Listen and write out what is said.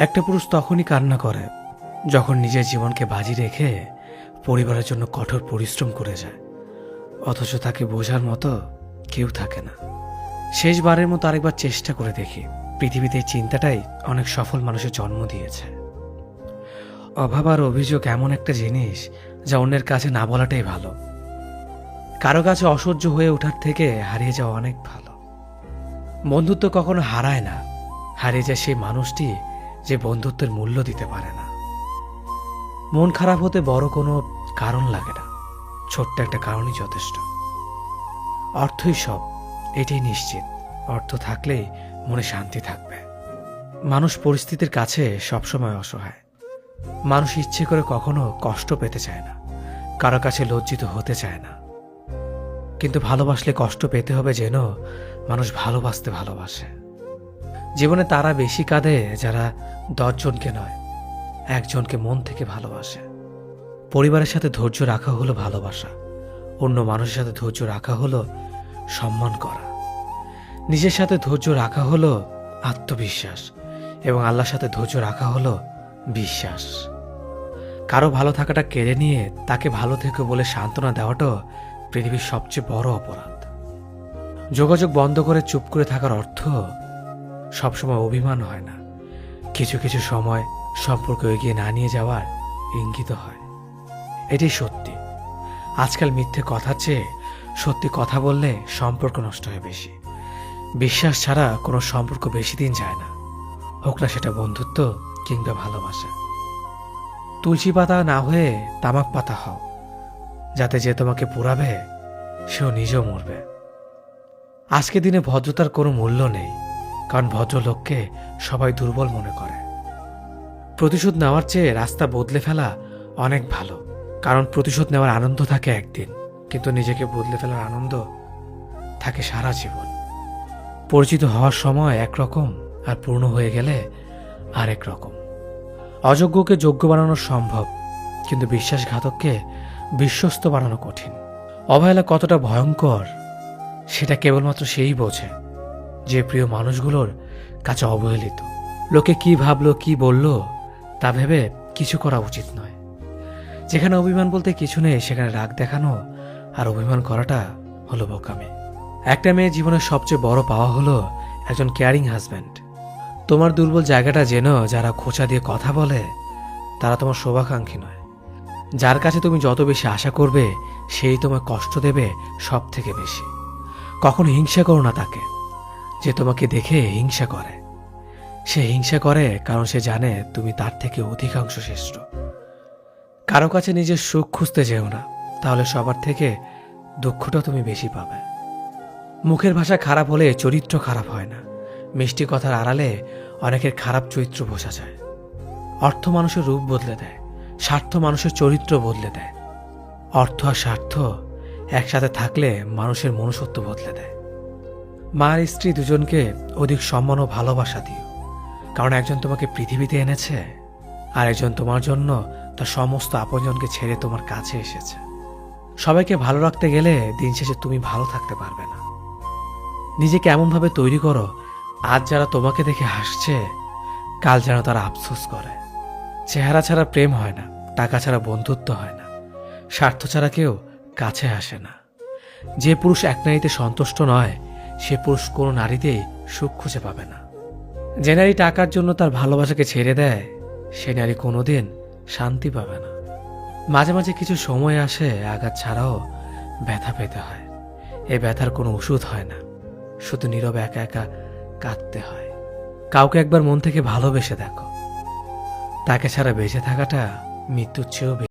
একটা পুরুষ তখনই কান্না করে যখন নিজের জীবনকে বাজি রেখে পরিবারের জন্য কঠোর পরিশ্রম করে যায়, অথচ তাকে বোঝার মতো কেউ থাকে না। শেষবারের মতো আরেকবার চেষ্টা করে দেখি। পৃথিবীতে এই চিন্তাটাই অনেক সফল মানুষের জন্ম দিয়েছে। অভাব আর অভিযোগ এমন একটা জিনিস যা অন্যের কাছে না বলাটাই ভালো। কারো কাছে অসহ্য হয়ে ওঠার থেকে হারিয়ে যাওয়া অনেক ভালো। বন্ধুত্ব কখনো হারায় না, হারিয়ে যায় সেই মানুষটি যে বন্ধুত্বের মূল্য দিতে পারে না। মন খারাপ হতে বড় কোনো কারণ লাগে না, ছোট্ট একটা কারণই যথেষ্ট। অর্থই সব, এটাই নিশ্চিত। অর্থ থাকলেই মনে শান্তি থাকবে। মানুষ পরিস্থিতির কাছে সবসময় অসহায়। মানুষ ইচ্ছে করে কখনো কষ্ট পেতে চায় না, কারো কাছে লজ্জিত হতে চায় না। কিন্তু ভালোবাসলে কষ্ট পেতে হবে যেন মানুষ ভালোবাসতে ভালোবাসে। জীবনে তারা বেশি কাঁদে যারা 10 জনকে নয়, একজনকে মন থেকে ভালোবাসে। পরিবারের সাথে ধৈর্য রাখা হলো ভালোবাসা, অন্য মানুষের সাথে ধৈর্য রাখা হলো সম্মান করা। নিজের সাথে ধৈর্য রাখা হলো আত্মবিশ্বাস, এবং আল্লাহর সাথে ধৈর্য রাখা হলো বিশ্বাস। কারো ভালো থাকাটা কেড়ে নিয়ে তাকে ভালো থেকো বলে সান্ত্বনা দেওয়াটাও পৃথিবীর সবচেয়ে বড় অপরাধ। যোগাযোগ বন্ধ করে চুপ করে থাকার অর্থ সবসময় অভিমান হয় না, কিছু কিছু সময় সম্পর্ক এগিয়ে না নিয়ে যাওয়ার ইঙ্গিত হয়। এটাই সত্যি। আজকাল মিথ্যে কথার চেয়ে সত্যি কথা বললে সম্পর্ক নষ্ট হয় বেশি। বিশ্বাস ছাড়া কোনো সম্পর্ক বেশি দিন যায় না, হোক না সেটা বন্ধুত্ব কিংবা ভালোবাসা। তুলসী পাতা না হয়ে তামাক পাতা হও, যাতে যে তোমাকে পুরাবে সেও নিজেও মরবে। আজকে দিনে ভদ্রতার কোনো মূল্য নেই, কারণ ভদ্রলোককে সবাই দুর্বল মনে করে। প্রতিশোধ নেওয়ার চেয়ে রাস্তা বদলে ফেলা অনেক ভালো, কারণ প্রতিশোধ নেওয়ার আনন্দ থাকে একদিন, কিন্তু নিজেকে বদলে ফেলার আনন্দ থাকে সারা জীবন। পরিচিত হওয়ার সময় একরকম, আর পূর্ণ হয়ে গেলে আরেক রকম। অযোগ্যকে যোগ্য বানানো সম্ভব, কিন্তু বিশ্বাসঘাতককে বিশ্বস্ত বানানো কঠিন। অবহেলা কতটা ভয়ঙ্কর সেটা কেবলমাত্র সেই বোঝে যে প্রিয় মানুষগুলোর কাছে অবহেলিত। লোকে কি ভাবলো কি বলল তা ভেবে কিছু করা উচিত নয়। যেখানে অভিমান বলতে কিছু নেই সেখানে রাগ দেখানো আর অভিমান করাটা হলো বোকামি। একটা মেয়ের জীবনের সবচেয়ে বড় পাওয়া হলো একজন কেয়ারিং হাজব্যান্ড। তোমার দুর্বল জায়গাটা যেন যারা খোঁচা দিয়ে কথা বলে তারা তোমার শুভাকাঙ্ক্ষী নয়। যার কাছে তুমি যত বেশি আশা করবে সেই তোমায় কষ্ট দেবে সব থেকে বেশি। কখনো হিংসা করো না তাকে যে তোমাকে দেখে হিংসা করে। সে হিংসা করে কারণ সে জানে তুমি তার থেকে অধিকাংশ শ্রেষ্ঠ। কারো কাছে নিজের সুখ খুঁজতে যেও না, তাহলে সবার থেকে দুঃখটা তুমি বেশি পাবে। মুখের ভাষা খারাপ হলে চরিত্র খারাপ হয় না। মিষ্টি কথার আড়ালে অনেকের খারাপ চরিত্র বোঝা যায়। অর্থ মানুষের রূপ বদলে দেয়, স্বার্থ মানুষের চরিত্র বদলে দেয়। অর্থ আর স্বার্থ একসাথে থাকলে মানুষের মনুষ্যত্ব বদলে দেয়। মা আর স্ত্রী দুজনকে অধিক সম্মান ও ভালোবাসা দিও, কারণ একজন তোমাকে পৃথিবীতে এনেছে আর একজন তোমার জন্য তার সমস্ত আপনজনকে ছেড়ে তোমার কাছে এসেছে। সবাইকে ভালো রাখতে গেলে দিন শেষে তুমি ভালো থাকতে পারবে না। নিজেকে এমনভাবে তৈরি করো আজ যারা তোমাকে দেখে হাসছে কাল যেন তারা আফসোস করে। চেহারা ছাড়া প্রেম হয় না, টাকা ছাড়া বন্ধুত্ব হয় না, স্বার্থ ছাড়া কেউ কাছে আসে না। যে পুরুষ এক নারীতে সন্তুষ্ট নয় সে পুরুষ কোনো নারীতেই সুখ খুঁজে পাবে না। যে নারী টাকার জন্য তার ভালোবাসাকে ছেড়ে দেয় সে নারী কোনোদিন শান্তি পাবে না। মাঝে মাঝে কিছু সময় আসে আঘাত ছাড়াও ব্যথা পেতে হয়। এই ব্যথার কোনো ওষুধ হয় না, শুধু নীরবে একা একা কাঁদতে হয়। কাউকে একবার মন থেকে ভালোবেসে দেখো, তাকে ছাড়া বেঁচে থাকাটা মৃত্যুর চেয়েও